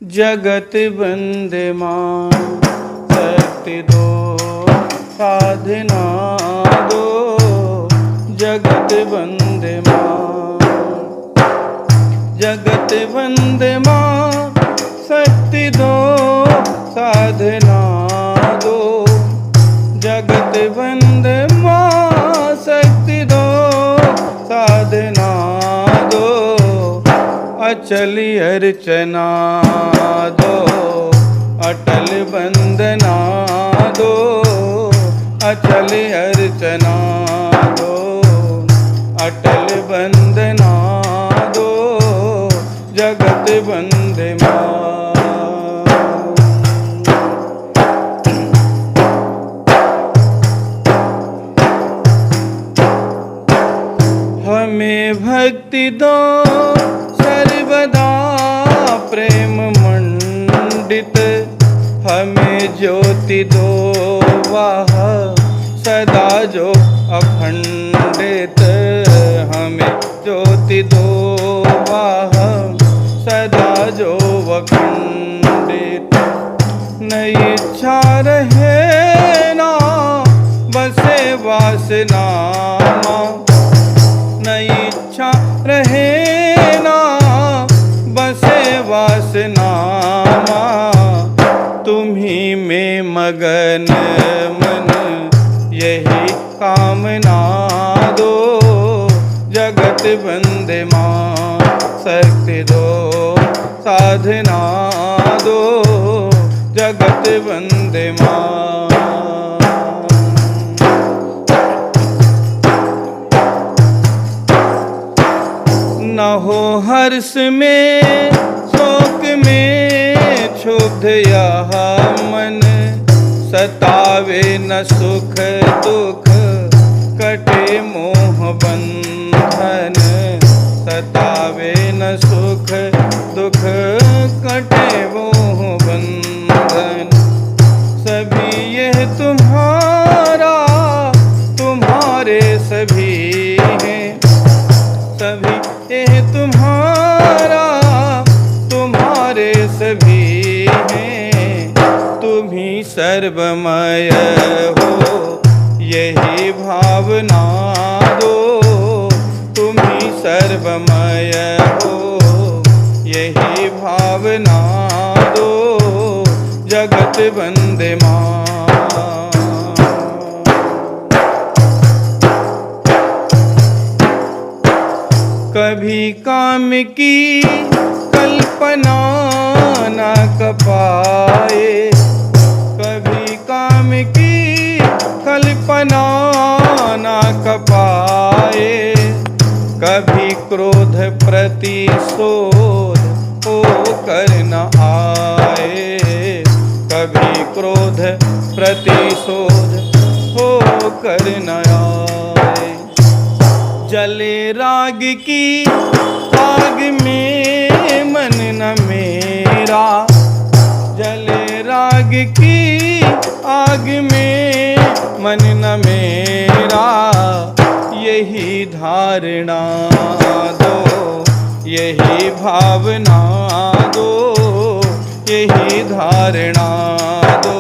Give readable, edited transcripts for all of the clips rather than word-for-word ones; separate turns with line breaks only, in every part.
जगत वंदमान शक्ति दो साधना दो, जगत वंदमान जगत वंदमान शक्ति दो साधना दो, जगत वंदमान शक्ति दो साधना दो, अचल अर्चना दो अटल वंदना दो, अचल अर्चना दो अटल वंदना दो, जगत वंदमान। हमें भक्ति दो सर्वदा प्रेम मंडित, हमें ज्योति दो वाह सदा जो अखंडित, हमें ज्योति दो वाह सदा जो अखंडित। न इच्छा रहे ना बसे वासना, न इच्छा रहे ना बसे वासना, तुम्ही में मगन मन यही कामना दो, जगत वंदमान शक्ति दो साधना दो, जगत वंदमान। न हो हर्ष में शोक में क्षुब्ध यह मन, सतावे न सुख दुख कटे मोह बंधन, सतावे न सुख दुख कटे मोह बंधन। सभी यह तुम्हारा तुम्हारे सभी हैं, सभी यह तुम्हारा तुम्हारे सभी हैं, तुम्ही सर्वमय हो यही भावना दो, तुम्ही सर्वमय हो यही भावना दो, जगत वंदमान। कभी काम की कल्पना न कर पाए, कभी काम की कल्पना न कर पाए, कभी क्रोध प्रतिशोध हो कर न आए, कभी क्रोध प्रतिशोध हो कर न आए। जले राग की आग में मन न मेरा, जले राग की आग में मन न मेरा, यही धारणा दो यही भावना दो, यही धारणा दो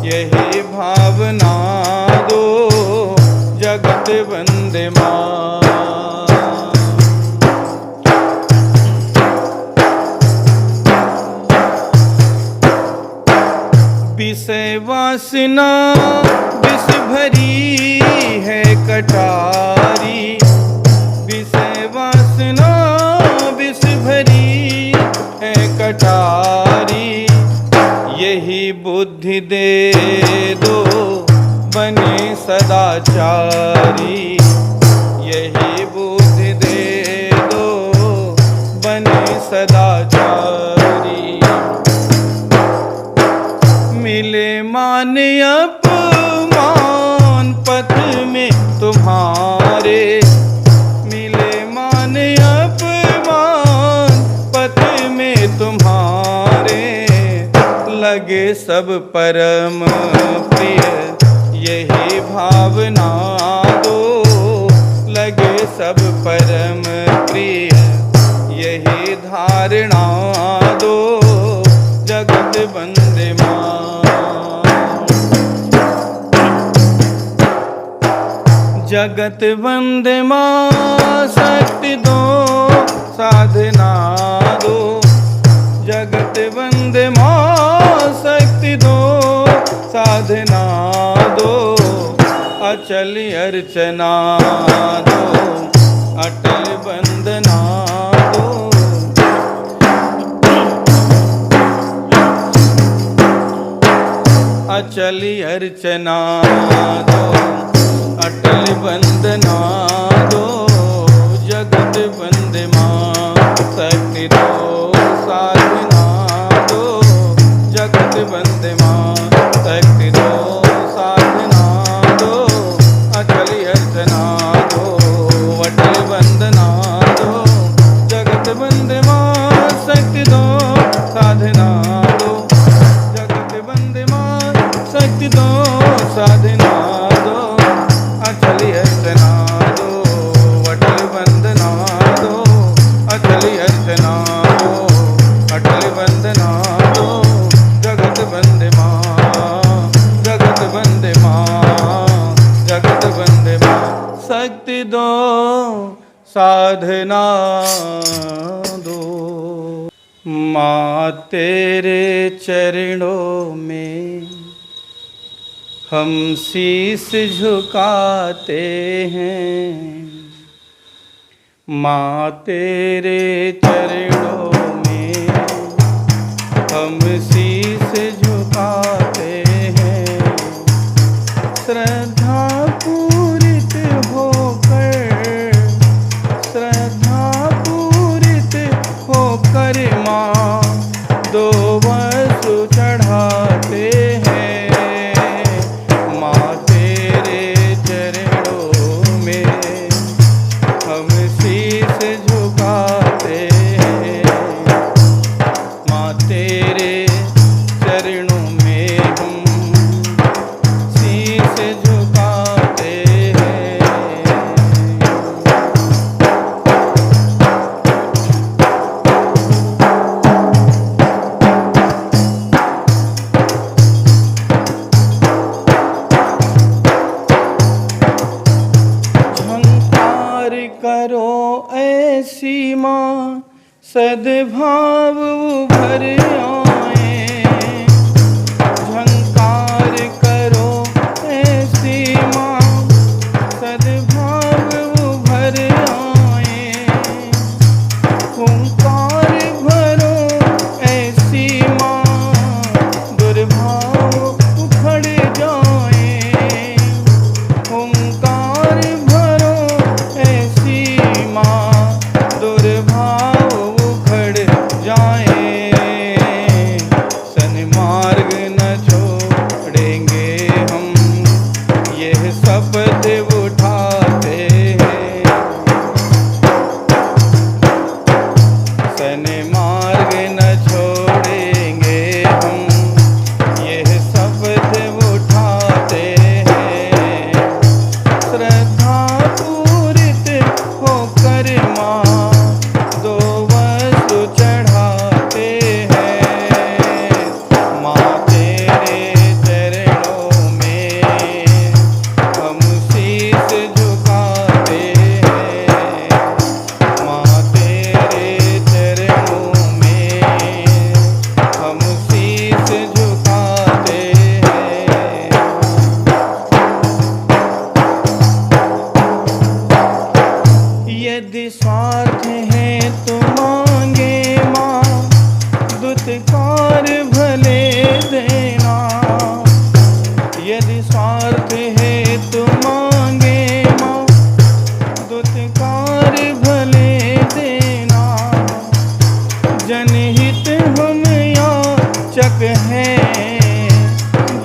यही भावना दो, जगत वंदमान। विषय वासना विष भरी है कटारी, विषय वासना विष भरी है कटारी, यही बुद्धि दे दो बने सदाचारी, यही बुद्धि दे दो बने सदाचारी। मिले मान अपमान पथ में तुम्हारे, मिले मान अपमान पथ में तुम्हारे, लगे सब परम प्रिय यही भावना दो, लगे सब परम प्रिय यही धारणा दो जगत बंदे माँ। जगत बंदे माँ शक्ति दो साधना दो। जगत बंदे माँ शक्ति दो साधना दो। अचल अर्चना दो अटल बंदना दो। अचल अर्चना दो अटल बंदना दो। जगत बंदे माँ शक्ति दो साधना दो। जगत बंदे माँ शक्ति दो साधना दो। अचल अर्चना दो अटल बंदना दो। जगत बंदे माँ शक्ति दो साधना दो। जगत बंदे माँ शक्ति दो साधना दो। अचल अर्चना दो अटल बंदना दो। अचल अर्चना दो अटल बंदना दो। जगत बंदे माँ जगत बंदे माँ जगत बंदे माँ शक्ति दो साधना दो। माँ तेरे चरणों में हम शीस झुकाते हैं। माँ तेरे चरणों में हम शीस झुकाते हैं। श्रद्धा पूरित होकर श्रद्धा पूरित होकर माँ दो वसु चढ़ाते हैं। माँ तेरे चरणों में हम शीस झुकाते हैं। माँ तेरे चरणों में हम शीस झुकाते हैं। झंकार करो ऐसी माँ सद्भाव उभर आए। झंकार करो ऐसी माँ सद्भाव उभर आए। हुंकार भरो ऐसी माँ दुर्भाव उखड़ जाए। हुंकार भरो ऐसी माँ दुर्भाव उखड़ जाए। सन्मार्ग न छोड़ेंगे हम यह शपथ उठाते हैं। सन्मार्ग न छोड़ेंगे हम यह शपथ उठाते हैं। श्रद्धा पूरित होकर माँ दो वसु चढ़ाते हैं। माँ तेरे चरणों में हम शीस झुकाते हैं। माँ तेरे चरणों में हम शीस झुकाते हैं। यदि स्वार्थ है तो मांगे माँ दुत्कार भले देना। यदि स्वार्थ है तो मांगे माँ दुत्कार भले देना। जनहित हम याचक हैं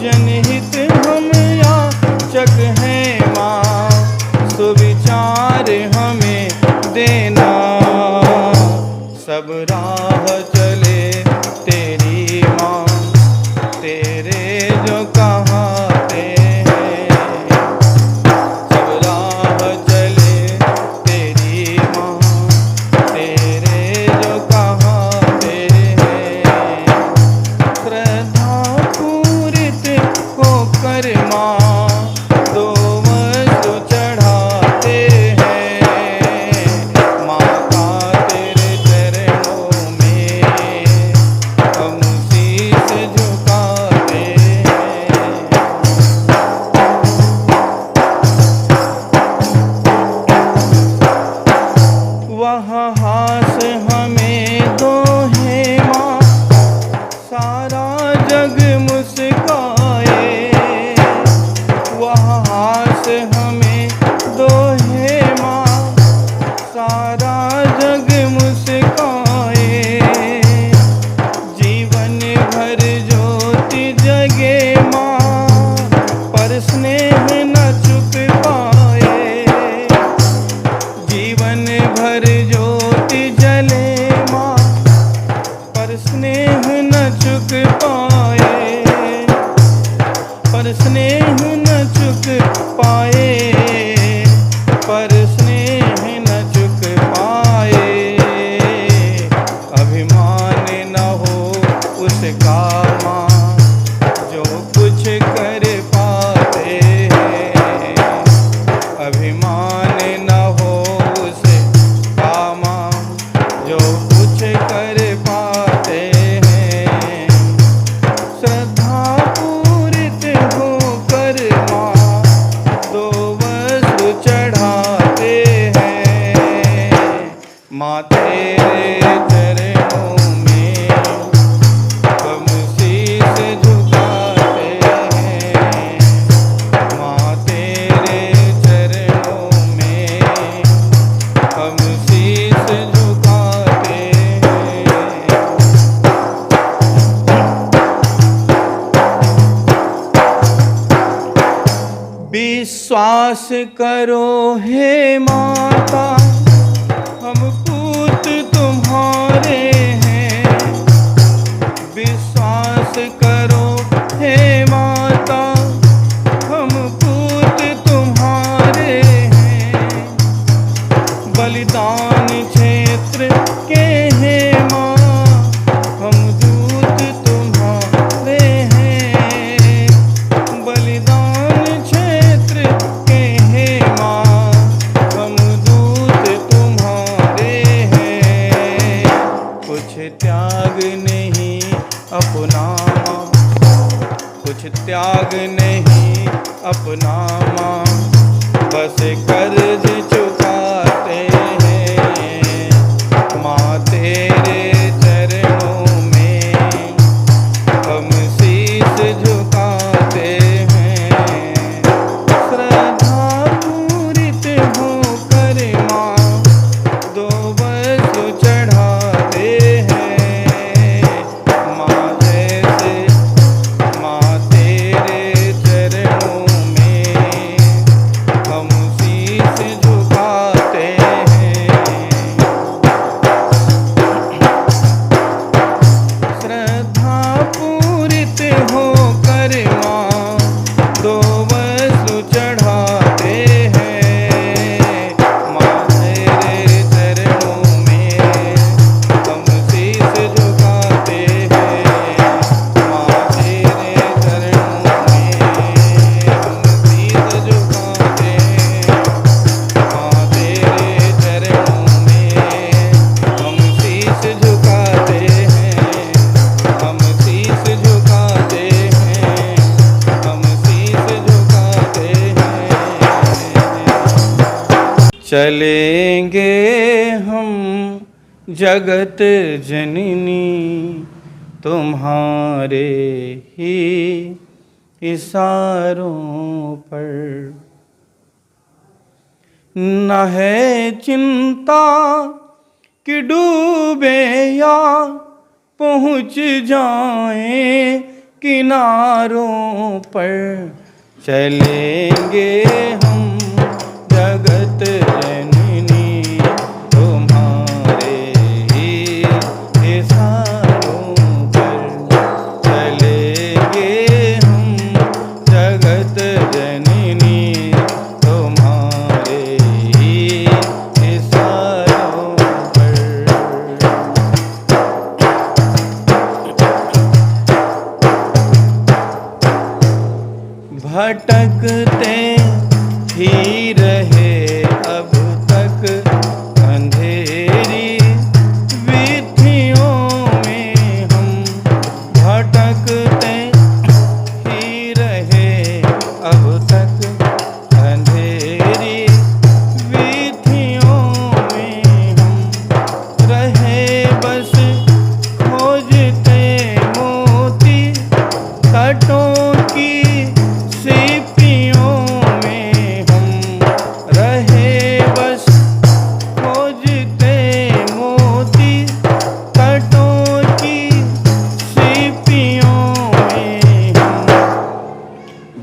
जनहित हम याचक हैं माँ सुविचार हमें देना। सब राह चले तेरी न चुक पाए, पर स्नेह न चुक पाए, पर स्नेह न चुक पाए। अभिमान न हो उसका माँ जो कुछ कर पाते हैं, अभिमान न हो उसका माँ जो कुछ कर पाते हैं। श्रद्धा पूरित होकर माँ दो वस्त्र चढ़ाते हैं, माँ तेरे चरणों में हम शीश झुकाते हैं, माँ तेरे चरणों में हम शीश झुकाते हैं। विश्वास करो हे माता हम पूत तुम्हारे हैं, विश्वास करो हे माता हम पूत तुम्हारे हैं। बलिदान क्षेत्र के हैं माँ हम दूत तुम्हारे हैं, बलिदान क्षेत्र के हैं माँ हम दूत तुम्हारे हैं। कुछ त्याग नहीं अपना माँ, कुछ त्याग नहीं अपना माँ, बस कर्ज चुकाते हैं, माँ तेरे चरणों में हम शीश झुकाते हैं। श्रद्धा पूरित होकर माँ दो वस्त्र चढ़ाते हैं, माँ जैसे माँ तेरे चरणों में हम शीश झुकाते हैं। श्रद्धा पूरित होकर माँ दो वस्त्र चढ़ाते हैं, माँ तेरे चरणों में हम शीश झुकाते हैं, माँ तेरे चरणों में हम शीश झुकाते हैं, माँ तेरे चरणों में हम शीश झुकाते हैं, हम शीश झुकाते हैं, हम शीश झुकाते हैं। चलेंगे हम जगत जननी तुम्हारे ही इशारों पर, न है चिंता कि डूबे या पहुँच जाएं किनारों पर। चलेंगे हम जगत जननी तुम्हारे ही इशारों पर, चलेंगे हम जगत जननी तुम्हारे ही इशारों पर। भटकते ही रहे अब तक अंधेरी विधियों में हम, भटकते ही रहे अब तक अंधेरी विधियों में हम, रहे बस खोजते मोती तटों की सीपियों में हम, रहे बस खोजते मोती तटों की सीपियों में हम।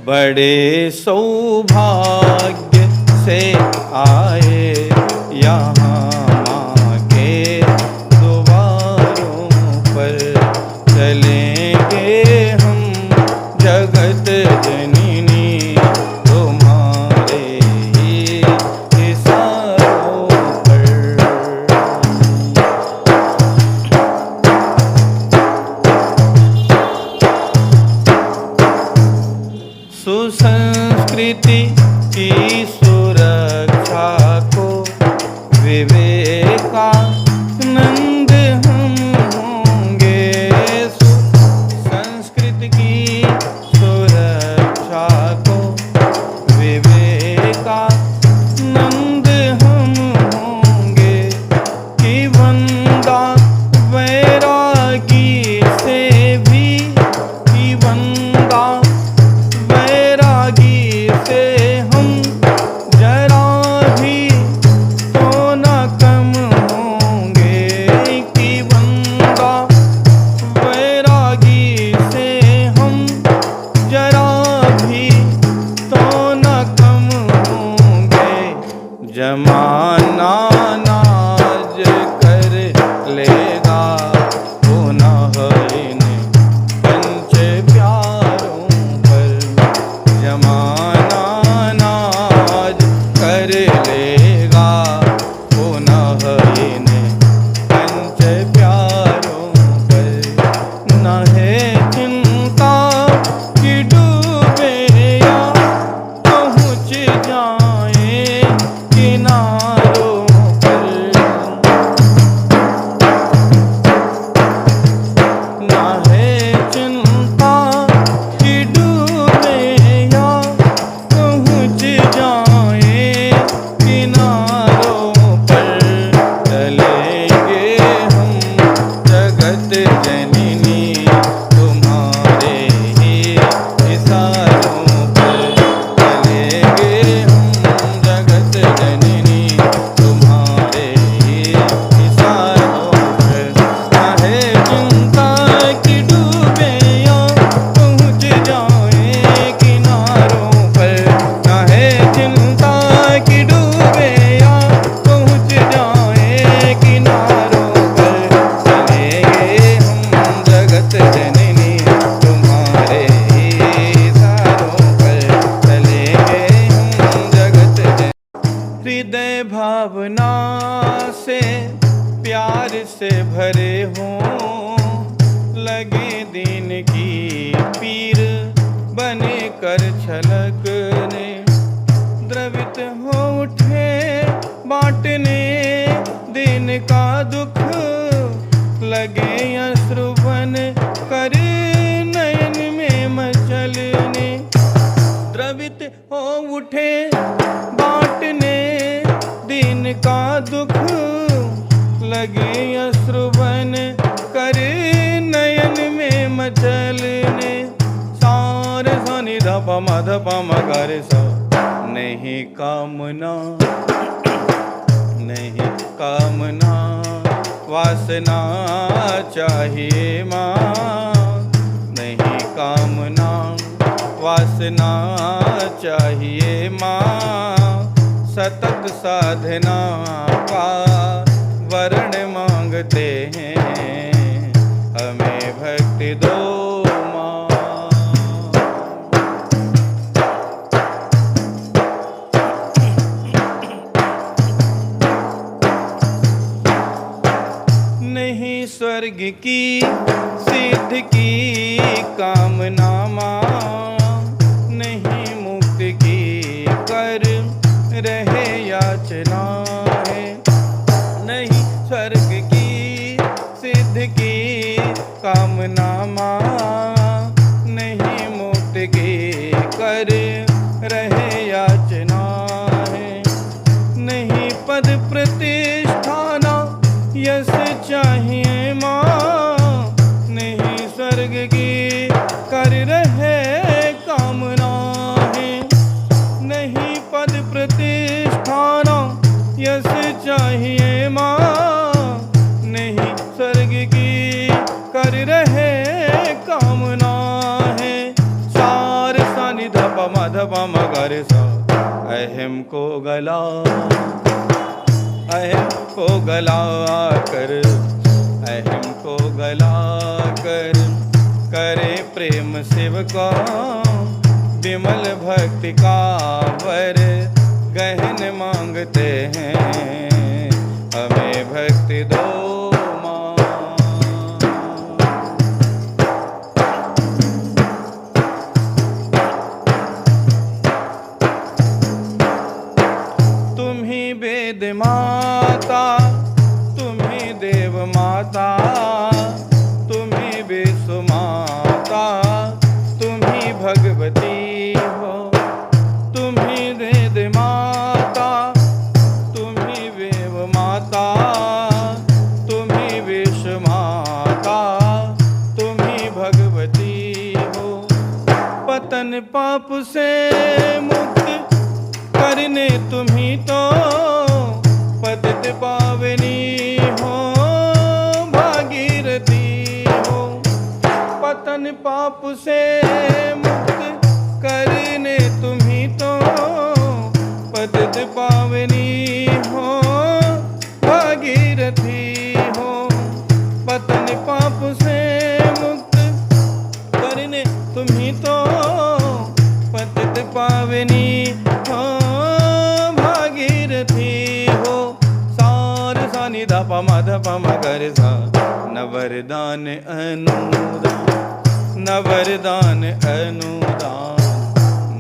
बड़े सौभाग्य से आए यहाँ माँ के द्वारों पर, चल में दीन की पीर बने कर छलकने, द्रवित हो उठे बांटने दिन का दुख, लगे अश्रुवन कर नयन में मचलने, द्रवित हो उठे बांटने दिन का दुख, लगे अश्रुवन कर नयन में मचलने। सार सा धप मधप मगर सा नहीं कामना, नहीं कामना वासना चाहिए माँ, नहीं कामना वासना चाहिए माँ, सतत साधना का वर्ण मांगते हैं, हमें भक्ति दो माँ। नहीं स्वर्ग की सिद्ध की कामना माँ, नहीं मुक्ति की कर रहे याचना है, नहीं स्वर्ग की सिद्ध की कामना माँ, नहीं मुक्ति की कर रहे याचना है, नहीं पद प्रतिष्ठाना यश चाहिए माँ, नहीं स्वर्ग की कर रहे कामना है, नहीं पद प्रतिष्ठाना यश चाहिए माँ, नहीं स्वर्ग की कर रहे कामना है। सार सा नि धप मधप मगर सा अहम को गला, अहम को गला कर, अहम को गला कर, करे प्रेम शिव का विमल भक्ति का वर गहन मांगते हैं, हमें भक्ति दो माँ। तुम ही वेद माता, तुम ही देव माता, तुम ही विश्व माता, तुम ही भगवती हो, तुम ही वेद माता, तुम ही देव माता, तुम ही विश्व माता, तुम ही भगवती हो। पतन पाप से मुक्त करने तुम्ही तो पतित पावनी हो, भागीरथी हो। पतन पाप से मुक्त करने तुम्ही तो पतित पावनी हो, भागीरथी हो। पतन पाप से मुक्त करने तुम्ही तो पतित पावनी हो, भागीरथी हो। सार सा नि धप मधप मगर सा नवरदान अनुदान, नवरदान अनुदान,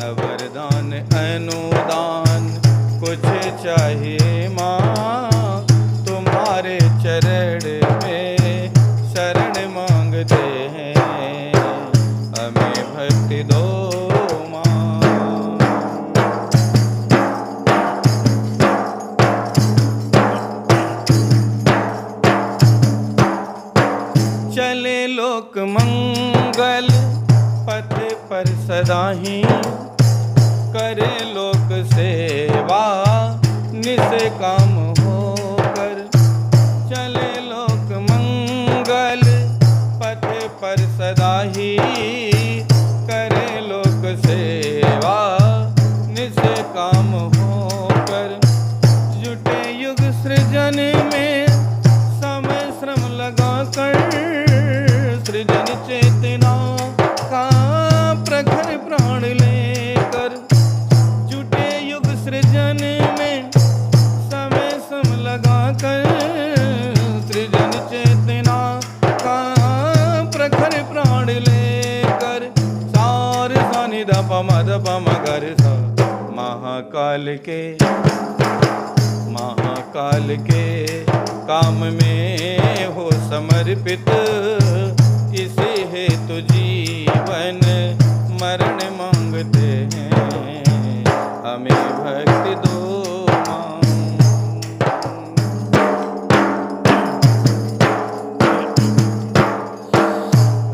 नवरदान अनुदान कुछ चाहिए माँ, तुम्हारे चरण में शरण मांगते हैं, हमें भक्ति दो माँ। चले लोक मंगल पथ पर सदा ही, करे लोक सेवा निष्काम होकर। चले लोक मंगल पथ पर सदा ही, करे लोक सेवा निष्काम होकर। जुटे युग सृजन में समय श्रम लगा कर, सृजन चेतना का प्रखर प्राण लेकर। जुटे युग सृजन में समय श्रम लगा कर, सृजन चेतना का प्रखर प्राण लेकर सार सानि ध प म ध प म ग रे सा। महाकाल के काम में हो समर्पित, इसी हेतु जीवन मरण मांगते हैं, हमें भक्ति दो मां।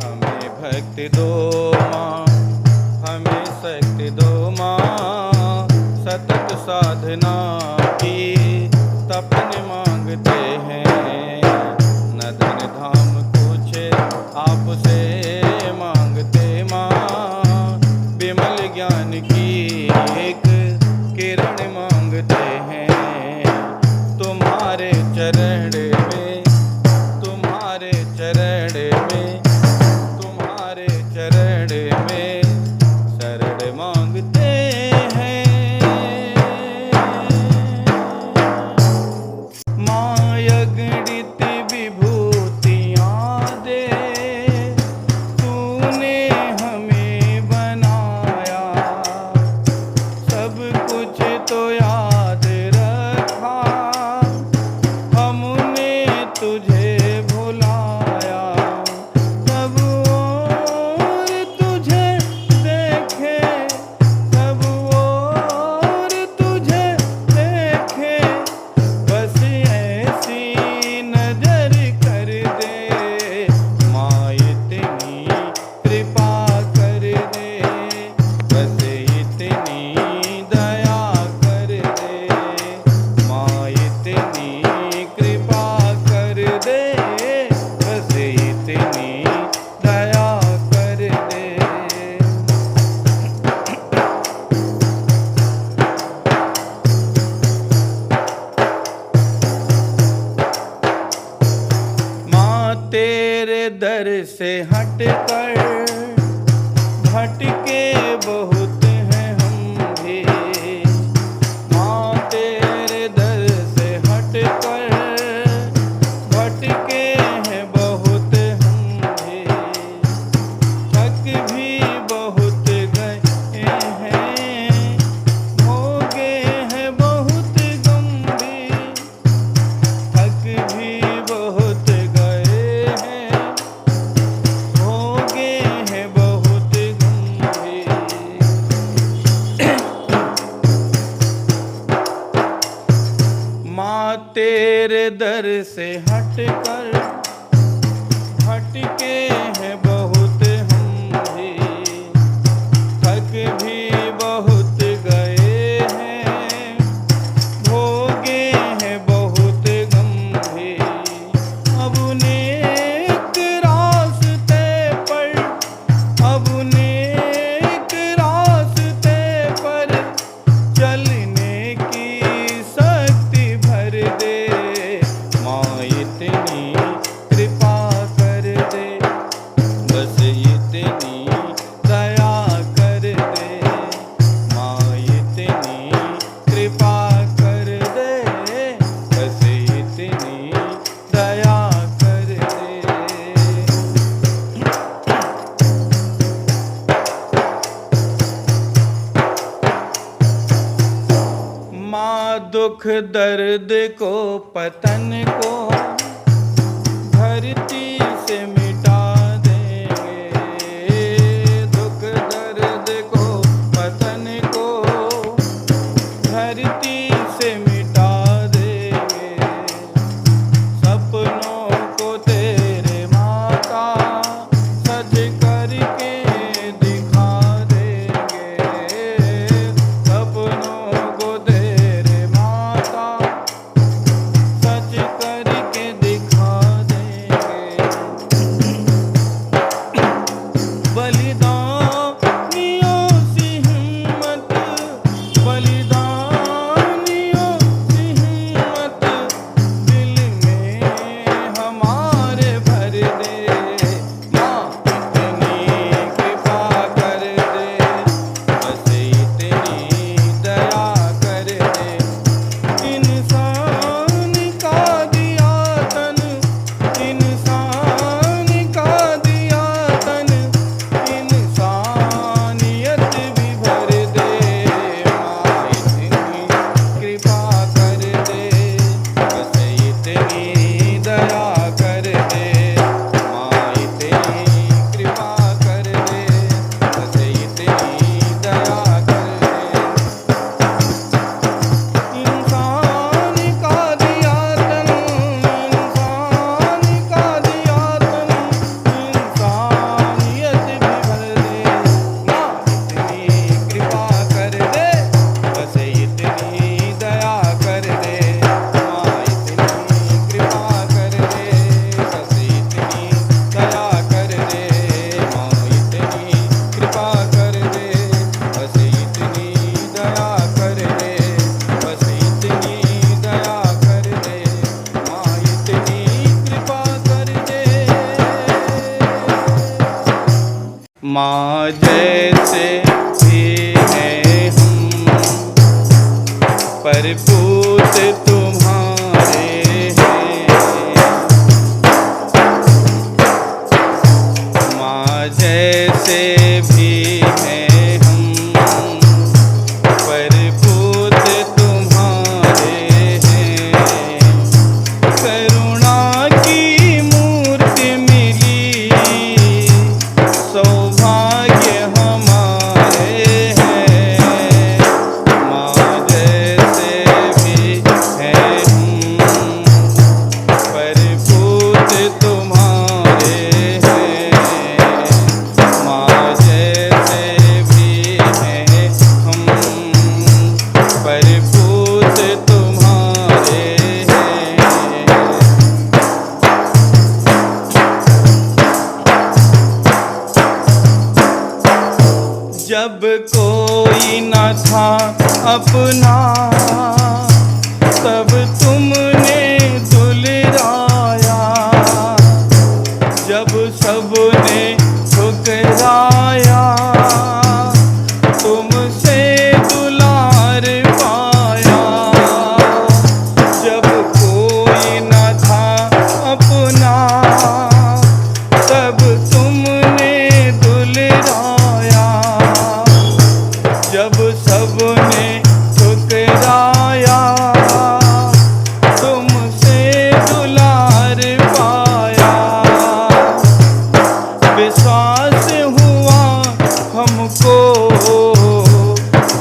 हमें भक्ति दो मां, हमें शक्ति दो मां, सतत साधना की तपन मांगते हैं, न धन धाम कुछ आपसे मांगते मां, विमल ज्ञान की एक किरण मांगते हैं, तुम्हारे चरण में, तुम्हारे चरण में, तुम्हारे चरण में शरण मांगते हैं। माया गणित विभूतियाँ दे, तूने हमें बनाया, सब कुछ तो याद रखा, हमने तुझे भुलाया, सब और तुझे देखे, सब और तुझे देखे, बस ऐसी नजर कर दे माँ, इतनी कृपा कर दे, बस इतनी दया कर दे माँ, इतनी कृपा कर दे, बस इतनी दया कर दे। माँ तेरे दर से हट कर भटके बहुत हैं हम भी, माँ तेरे दर से हट कर भटके हैं बहुत हम भी, थक भी बहुत गए हैं, भोगे हैं बहुत गम भी, थक भी बहुत गए हैं, भोगे हैं बहुत गंभीर। माँ तेरे दर से हट कर भटके हैं बहुत हम भी, थक भी बहुत गए हैं, भोगे हैं बहुत गंभीर। अब नेक रास्ते पर, अब नेक रास्ते पर चलने की शक्ति भर दे माँ, इतनी कृपा कर दे, बस इतनी दया कर दे माँ, इतनी कृपा कर दे, बस इतनी दया कर दे। माँ दुख दर्द को पतन को धरती से मिटा देंगे, दुख दर्द को पतन को धरती से मिटा देंगे, सपनों को तेरे माता सज करके दिखा देंगे, सपनों को तेरे माता सज करके माँ जैसे भी हैं हम, पर पूत तुम्हारे हैं। माँ जैसे भी हैं हम, पर पूत तुम्हारे हैं। करुणा की मूर्ति मिली, सौभाग्य हमारे हैं। माँ जैसे भी हैं हम, पर पूत तुम्हारे हैं। माँ जैसे भी हैं हम, पर पूत तुम्हारे हैं। जब कोई न था अपना, तब तुमने दुलराया। जब सबने ठुकराया, तुमसे दुलार पाया। जब कोई न था अपना, तब तुमने दुलराया। जब सबने ठुकराया, तुमसे दुलार पाया। विश्वास हुआ हमको,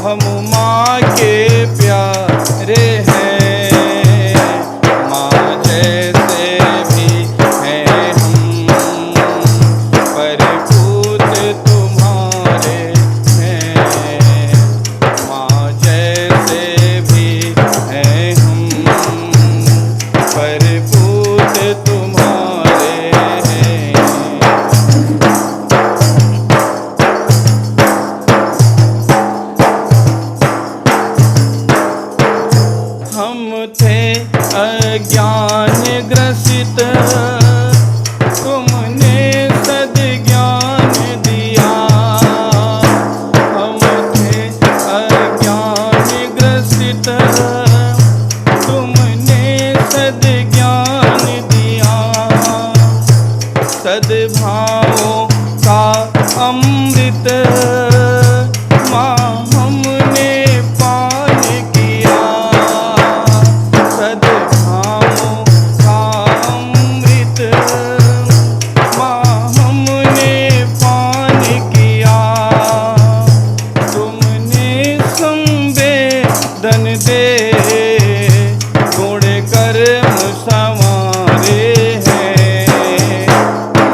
हम माँ के प्यारे हैं। माँ जैसे भी हैं हम, पर पूत तुम्हारे हैं। माँ जैसे भी हैं हम, पर पूत तुम्हारे हैं। हम थे अज्ञान ग्रसित, तुमने सद्ज्ञान दिया। हम थे अज्ञान ग्रसित, तुमने सद्ज्ञान दिया। सद्भावों का अमृत माँ हमने पान किया। सद्भावों का अमृत माँ हमने पान किया। तुमने संवेदन दे गुण कर्म संवारे हैं।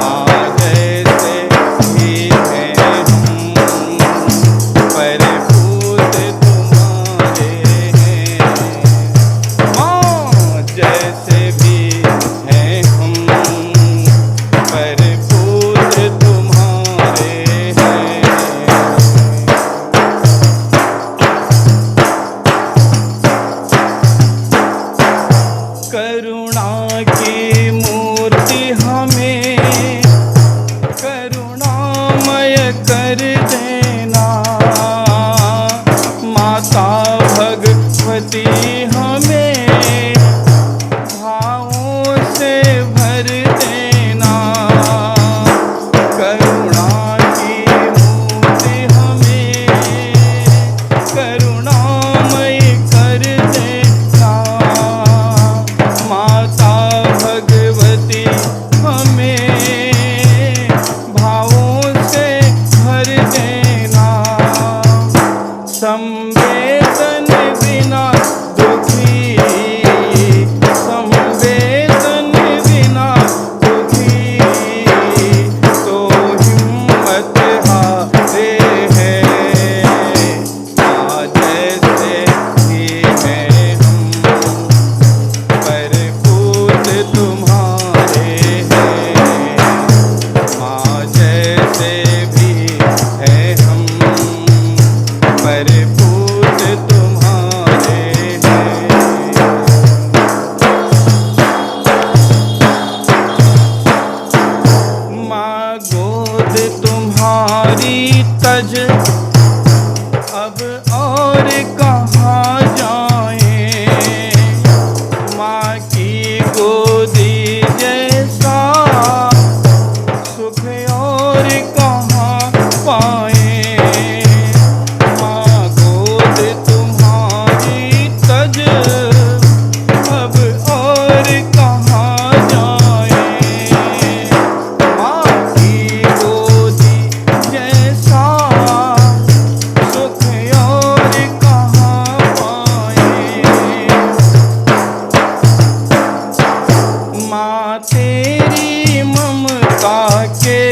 माँ जैसे भी हैं हम, पर पूत तुम्हारे हैं। माँ जैसे भी हैं हम, पर पूत तुम्हारे हैं। करुणा की मूर्ति हमें करुणामय कर देना। माता भगवती हमें भावों से भर देना। करुणा की मूर्ति हमें करुणामय कर देना। माता भगवती हमें भावों से भर देना। संवेदन बिना दुखी, संवेदन बिना दुखी, तो हिम्मत हारे हैं। माँ जैसे ही हैं हम, पर पूत तुम्हारे हैं। माँ जैसे भी हैं हम, पर पूत तुम्हारे हैं। माँ गोद तुम्हारी तुम्हारी तज अब और कहाँ जाएं। माँ की गोदी जैसा सुख और कहाँ पाएं। माँ गोद तुम्हारी तज अब और कहाँ जाएं। माँ की गोदी जैसा सुख और कहाँ पाएं। माँ तेरी ममता के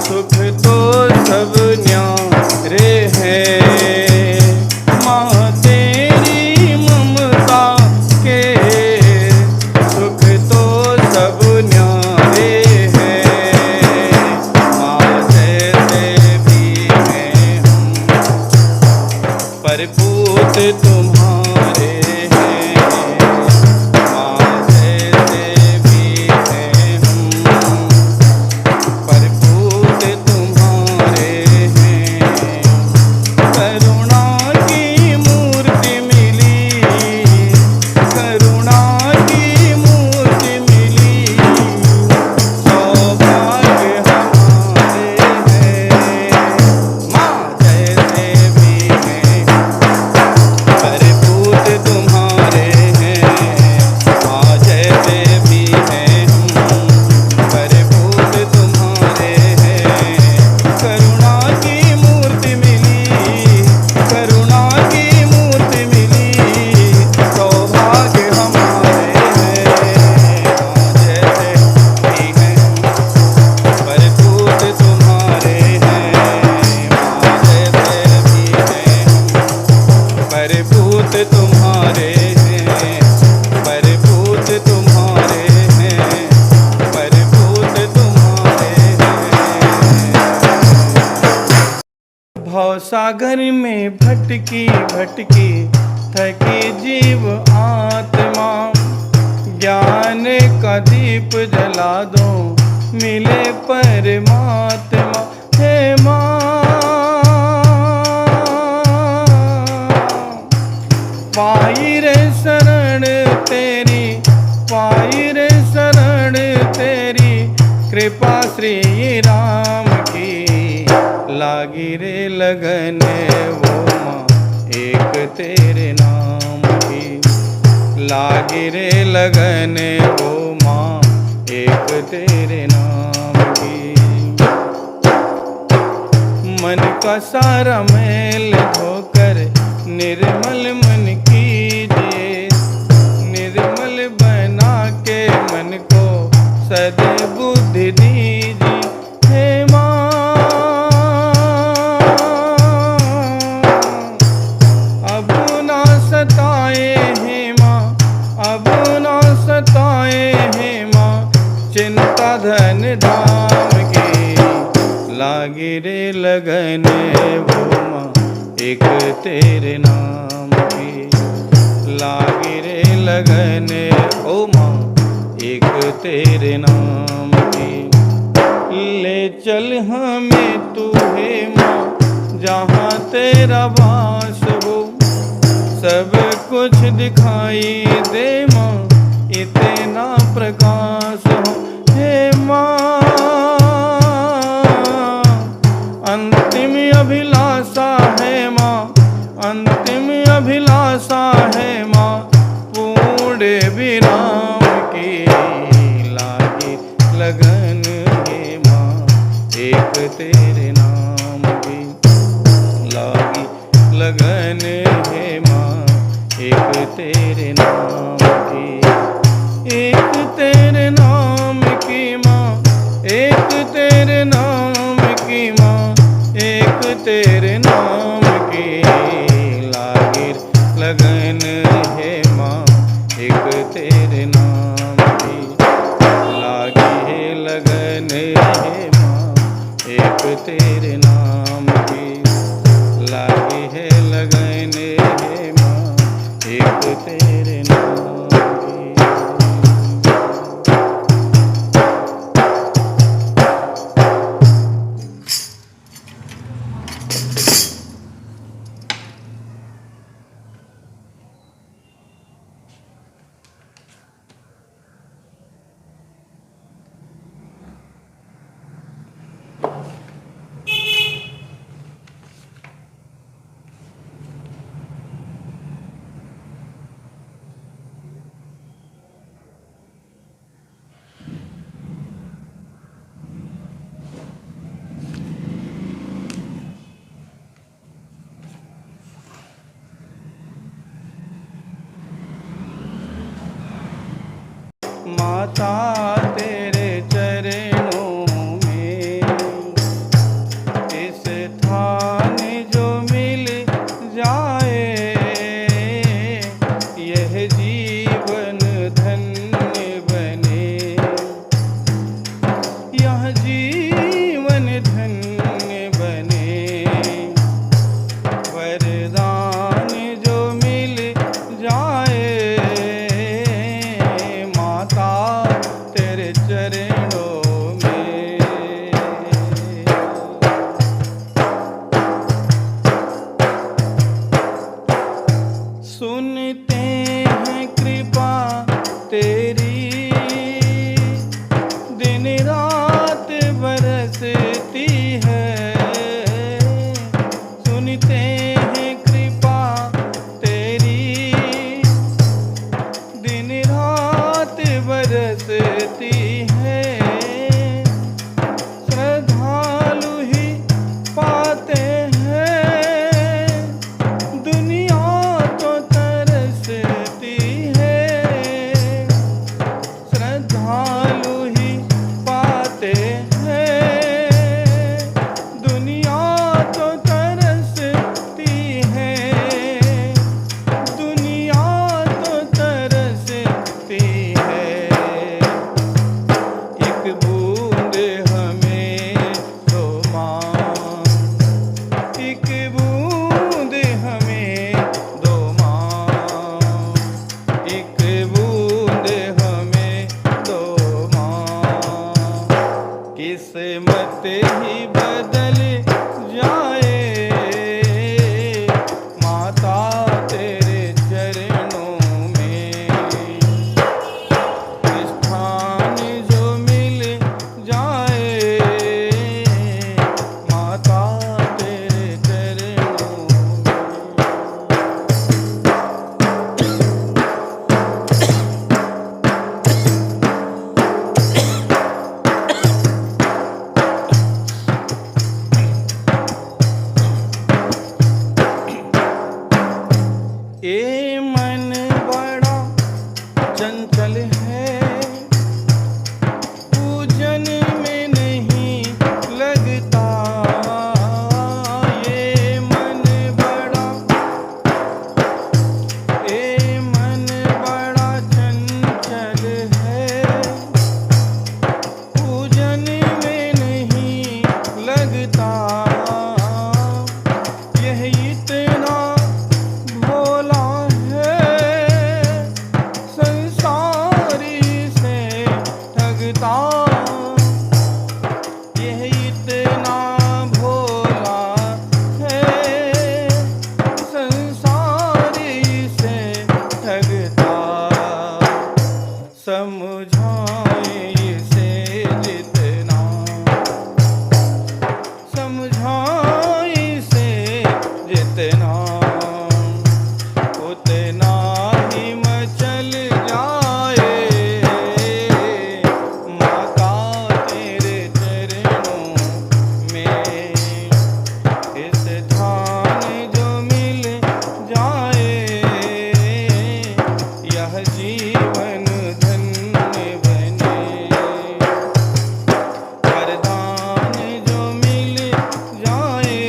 सुख तो सब न्यारे हैं। माँ तेरी ममता के सुख तो सब न्यारे हैं। माँ जैसे भी हैं हम पर पूत तुम्हारे हैं। माँ जैसे भी हैं हम पर पूत तुम्हारे हैं। करुणा की मूर्ति मिली, करुणा की मूर्ति मिली, सौभाग्य हमारे हैं। माँ जैसे भी हैं पर पूत तुम्हारे हैं। माँ जैसे भी हैं हम पर पूत तुम्हारे हैं। करुणा की मूर्ति मिली, करुणा की मूर्ति मिली, सौभाग्य हमारे हैं। माँ जैसे भी हैं हम पर पूत तुम्हारे हैं। माँ जैसे भी हैं हम पर पूत तुम्हारे हैं। पर पूत तुम्हारे हैं। पर पूत तुम्हारे हैं। भवसागर में भटकी भटकी थकी जीव आत्मा, ज्ञान का दीप जला दो मिले परमात्मा। हे माँ पाई रे शरण तेरी, पाई रे शरण तेरी, कृपा श्री राम की लागी रे लगन वो माँ एक तेरे नाम की। लागी रे लगन वो माँ एक तेरे नाम की। मन का सारा मैल धोकर निर्मल मन कीजिए। निर्मल बना के मन को सद्बुद्धि दीजिए। हे माँ अब ना सताए हे माँ, अब ना सताए हे माँ, चिंता धन धाम की लागी रे लगन वो माँ एक तेरे नाम की। लागी रे लगन ओ माँ एक तेरे नाम की। ले चल हमें तू हे माँ जहाँ तेरा वास हो, सब कुछ दिखाई दे माँ इतना प्रकाश हो। हे माँ अंतिम अभिलाषा है माँ, अंतिम अभिलाषा है माँ, पूर्ण विराम की लागी लगन है माँ एक तेरे नाम की। लागी लगन है माँ एक तेरे नाम की। एक तेरे नाम की माँ, एक तेरे नाम की माँ, एक तेरे नाम की लागी लगन है माँ एक तेरे नाम की। लागी है लगन है माँ एक तेरे नाम की। लागी है लगन है माँ एक तेरे नाम की। बरसती है, सुनते हैं कृपा तेरी, दिन रात बरसती है। श्रद्धालु ही पाते हैं, दुनिया तो तरसती है। श्रद्धालु ही पाते हैं, दुनिया तो तरसती है। दुनिया तो तरसती है। एक बूंद हमें दो माँ, एक बूंद हमें दो माँ, एक बूंद हमें दो माँ। किस्मत ही बदल जाए माता तेरे चरणों में, स्थान जो मिल जाए माता तेरे चरणों में। ए मन बड़ा चंचल है, पूजन में नहीं लगता। ये मन बड़ा, ये मन बड़ा चंचल है, पूजन में नहीं लगता। यह इतना भोला है, संसारी से ठगता। यह इतना भोला है, संसारी से ठगता। समझाए इसे जितना, समझाए इसे जितना, उतना ही मचल जाए माता तेरे चरणों में। इस धान जो मिल जाए, यह जीवन धन्य बने। वरदान जो मिल जाए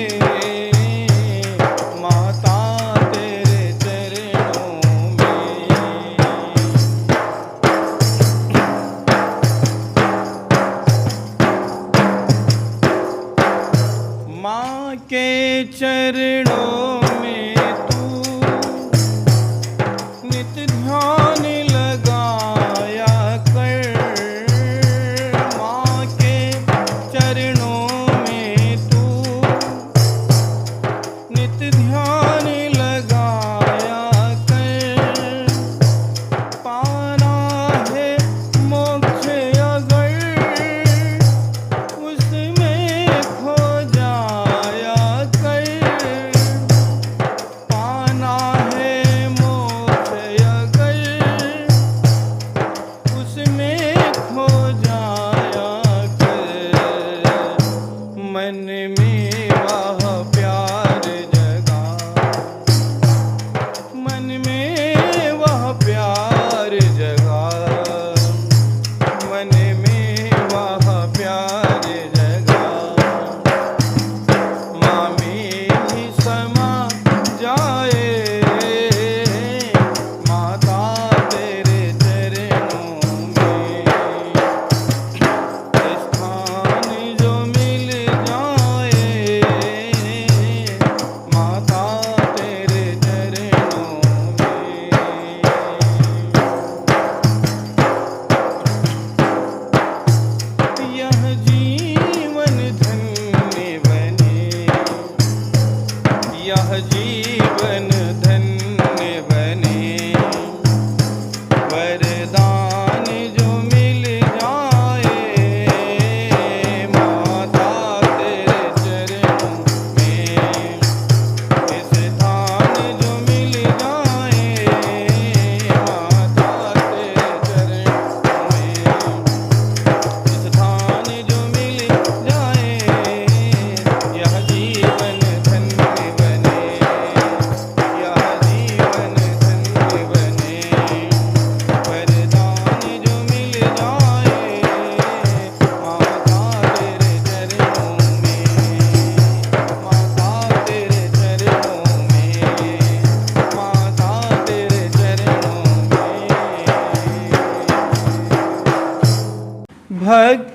माता तेरे चरणों में। माँ के चरणों में तू नित ध्यान लगाया कर। माँ के चरणों में तू नित ध्यान लगाया कर। पाना है मोक्ष अगर उसमें खो जाया कर। पाना है मोक्ष अगर उसमें खो जाया कर। मन में वह प्यार जगा, मन में वह प्यार जगा, मन में वह प्यार जगा। माँ में ही समा जाए माता तेरे चरणों में। स्थान जो मिल जाए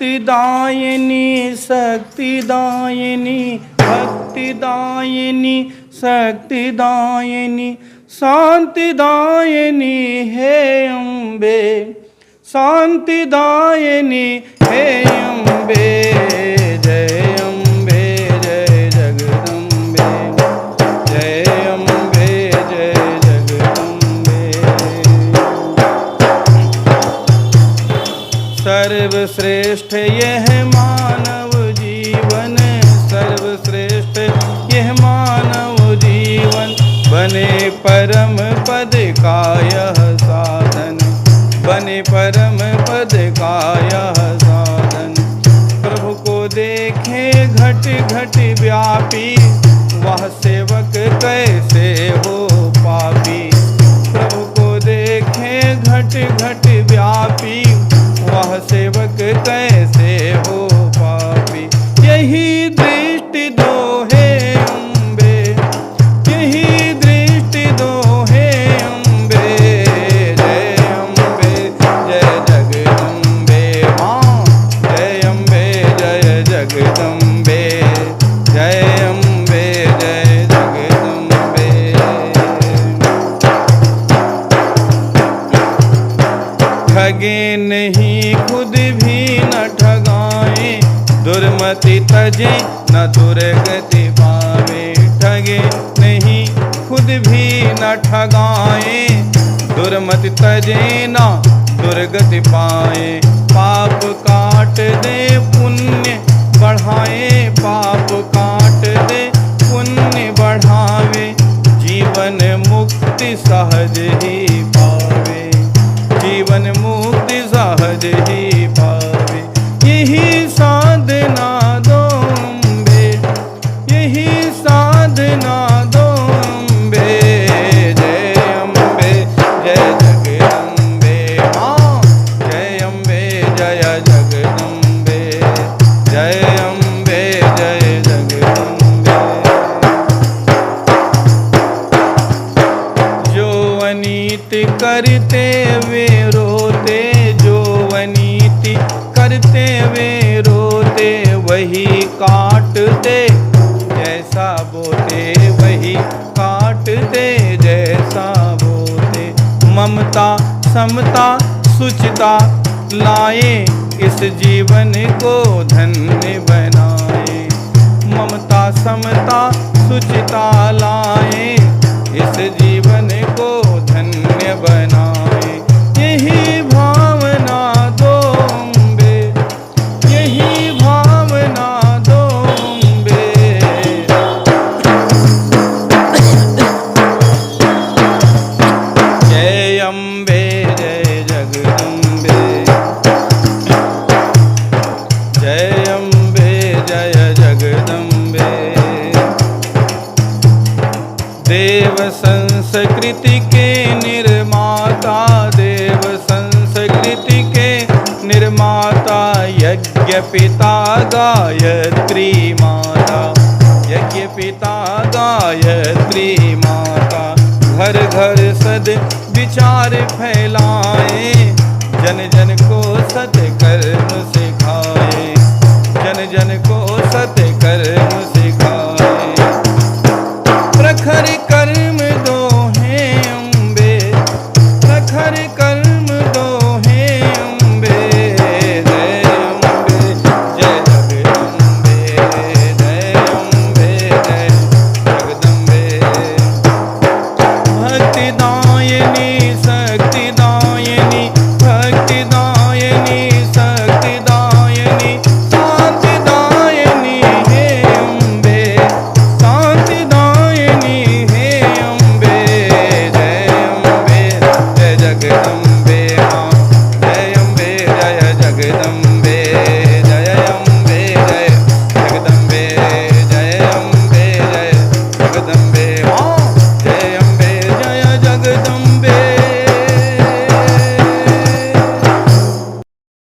भक्तिदायिनी शक्तिदायिनी भक्तिदायिनी शक्तिदायिनी शांतिदायिनी हे अम्बे शांतिदायिनी हे अम्बे जय अम्बे जय जगदम्बे जय अम्बे जय जगदम्बे। सर्वश्रेष्ठ यह मानव जीवन सर्वश्रेष्ठ यह मानव जीवन बने परम पद का यह साधन बने परम पद का यह साधन। प्रभु को देखे घट घट व्यापी वह सेवक कैसे हो पापी। प्रभु को देखे घट घट व्यापी वह सेवक कैसे हो पापी। यही दृष्टि दो हे अम्बे यही दृष्टि दो हे अम्बे जय अम्बे जय जगदम्बे माँ जय अम्बे जय जगदम्बे जय अम्बे जय जगदम्बे। ठगे नहीं खुद भी न ठगाए दुर्मति तजे न दुर्गति पावे। ठगे नहीं खुद भी न ठगाए दुर्मति तजे न दुर्गति पाए। पाप काट दे पुण्य बढ़ाए पाप काट दे पुण्य बढ़ावे। जीवन मुक्ति सहज ही पावे जीवन मुक्ति सहज ही पावे। यही साधना दो अम्बे यही साधना दो अम्बे जय अम्बे जय जगदम्बे माँ जय अम्बे जय जगदम्बे जय अम्बे जय जगदम्बे। जो अनीति करते वे रोते जो अनीति करते वे रोते वही काटते जैसा बोते वही काटते जैसा बोते। ममता समता सुचिता लाए इस जीवन को धन्य बनाए। ममता समता सुचिता लाए इस जीवन को धन्य बनाए। यही भावना दो अम्बे यही भावना दो अम्बे जय अम्बे जय जगदम्बे जय अम्बे जय जगदम्बे। देव संस्कृति के निर्माता देव संस्कृति के निर्माता यज्ञ पिता गायत्री माता यज्ञ पिता गायत्री माता। घर घर सद विचार फैलाए जन जन को सत